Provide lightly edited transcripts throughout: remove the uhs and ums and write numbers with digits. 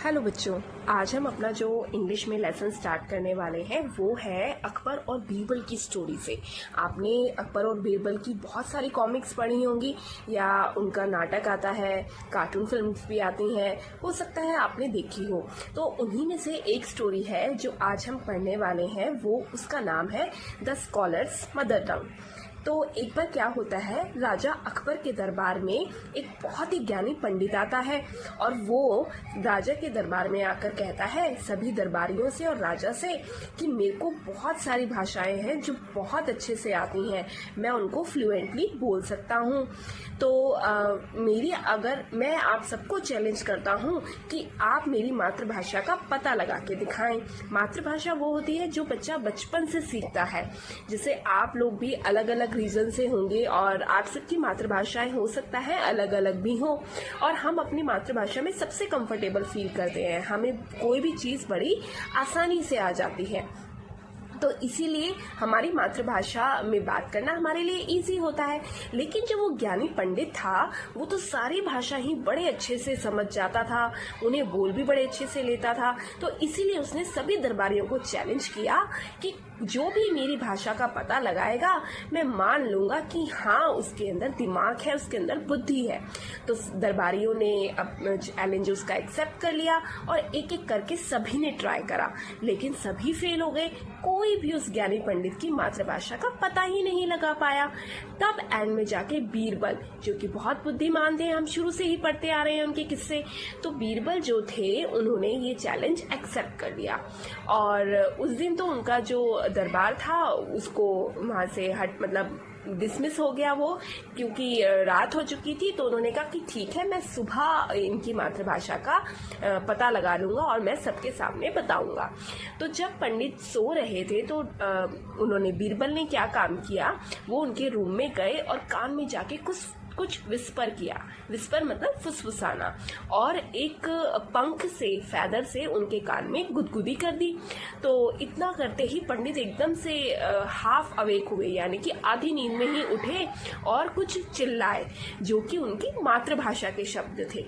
Hello बच्चों, आज हम अपना जो इंग्लिश में लेसन स्टार्ट करने वाले हैं वो है अकबर और बीरबल की स्टोरी से। आपने अकबर और बीरबल की बहुत सारी कॉमिक्स पढ़ी होंगी या उनका नाटक आता है, कार्टून फिल्म्स भी आती हैं, हो सकता है आपने देखी हो। तो उन्हीं में से एक स्टोरी है जो आज हम पढ़ने वाले हैं, वो उसका नाम है द स्कॉलर्स मदर टंग। तो एक बार क्या होता है, राजा अकबर के दरबार में एक बहुत ही ज्ञानी पंडित आता है और वो राजा के दरबार में आकर कहता है सभी दरबारियों से और राजा से कि मेरे को बहुत सारी भाषाएं हैं जो बहुत अच्छे से आती हैं, मैं उनको फ्लुएंटली बोल सकता हूँ। तो मैं आप सबको चैलेंज करता हूँ कि आप मेरी मातृभाषा का पता लगा के दिखाएं। मातृभाषा वो होती है जो बच्चा बचपन से सीखता है। जैसे आप लोग भी अलग अलग रीजन से होंगे और आप सबकी मातृभाषाएं हो सकता है अलग अलग भी हो, और हम अपनी मातृभाषा में सबसे कंफर्टेबल फील करते हैं, हमें कोई भी चीज़ बड़ी आसानी से आ जाती है। तो इसीलिए हमारी मातृभाषा में बात करना हमारे लिए इजी होता है। लेकिन जो वो ज्ञानी पंडित था वो तो सारी भाषा ही बड़े अच्छे से समझ जाता था, उन्हें बोल भी बड़े अच्छे से लेता था। तो इसीलिए उसने सभी दरबारियों को चैलेंज किया कि जो भी मेरी भाषा का पता लगाएगा मैं मान लूंगा कि हाँ उसके अंदर दिमाग है, उसके अंदर बुद्धि है। तो दरबारियों ने चैलेंज उसका एक्सेप्ट कर लिया और एक एक करके सभी ने ट्राई करा, लेकिन सभी फेल हो गए। कोई भी उस ज्ञानी पंडित की मातृभाषा का पता ही नहीं लगा पाया। तब एंड में जाके बीरबल, जो कि बहुत बुद्धिमान थे, हम शुरू से ही पढ़ते आ रहे हैं उनके किस्से, तो बीरबल जो थे उन्होंने ये चैलेंज एक्सेप्ट कर लिया। और उस दिन तो उनका जो दरबार था उसको वहां से डिसमिस हो गया वो, क्योंकि रात हो चुकी थी। तो उन्होंने कहा कि ठीक है, मैं सुबह इनकी मातृभाषा का पता लगा लूंगा और मैं सबके सामने बताऊंगा। तो जब पंडित सो रहे थे तो उन्होंने, बीरबल ने क्या काम किया, वो उनके रूम में गए और कान में जाके कुछ विस्पर किया। विस्पर मतलब फुसफुसाना, और एक पंख से, फैदर से उनके कान में गुदगुदी कर दी। तो इतना करते ही पंडित एकदम से हाफ अवेक हुए, यानी कि आधी नींद में ही उठे और कुछ चिल्लाए जो कि उनकी मातृभाषा के शब्द थे।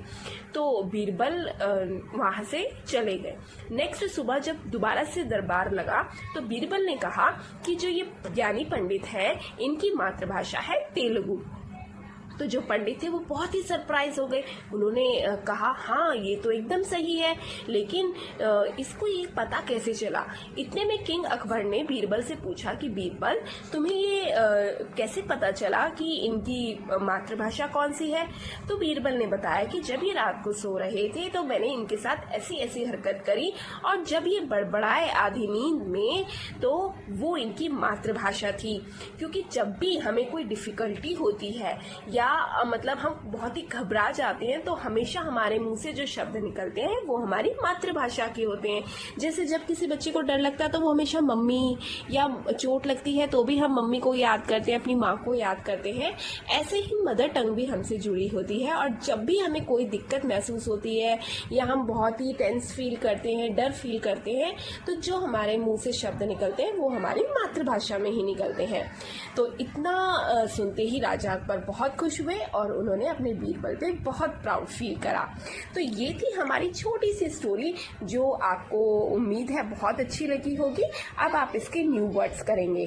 तो बीरबल वहां से चले गए। नेक्स्ट सुबह जब दोबारा से दरबार लगा तो बीरबल ने कहा कि जो ये ज्ञानी पंडित है इनकी मातृभाषा है तेलुगु। तो जो पंडित थे वो बहुत ही सरप्राइज हो गए। उन्होंने कहा हाँ ये तो एकदम सही है, लेकिन इसको ये पता कैसे चला। इतने में किंग अकबर ने बीरबल से पूछा कि बीरबल, तुम्हें ये कैसे पता चला कि इनकी मातृभाषा कौन सी है। तो बीरबल ने बताया कि जब ये रात को सो रहे थे तो मैंने इनके साथ ऐसी ऐसी हरकत करी, और जब ये बड़बड़ाए आधी नींद में तो वो इनकी मातृभाषा थी। क्योंकि जब भी हमें कोई डिफिकल्टी होती है या हम बहुत ही घबरा जाते हैं तो हमेशा हमारे मुंह से जो शब्द निकलते हैं वो हमारी मातृभाषा के होते हैं। जैसे जब किसी बच्चे को डर लगता है तो वो हमेशा मम्मी, या चोट लगती है तो भी हम मम्मी को याद करते हैं, अपनी माँ को याद करते हैं। ऐसे ही मदर टंग भी हमसे जुड़ी होती है, और जब भी हमें कोई दिक्कत महसूस होती है या हम बहुत ही टेंस फील करते हैं, डर फील करते हैं, तो जो हमारे मुंह से शब्द निकलते हैं वो हमारी मातृभाषा में ही निकलते हैं। तो इतना सुनते ही राजा अकबर बहुत खुश हुए और उन्होंने अपने बीरबल पे बहुत प्राउड फील करा। तो ये थी हमारी छोटी सी स्टोरी जो आपको उम्मीद है बहुत अच्छी लगी होगी। अब आप इसके न्यू वर्ड्स करेंगे।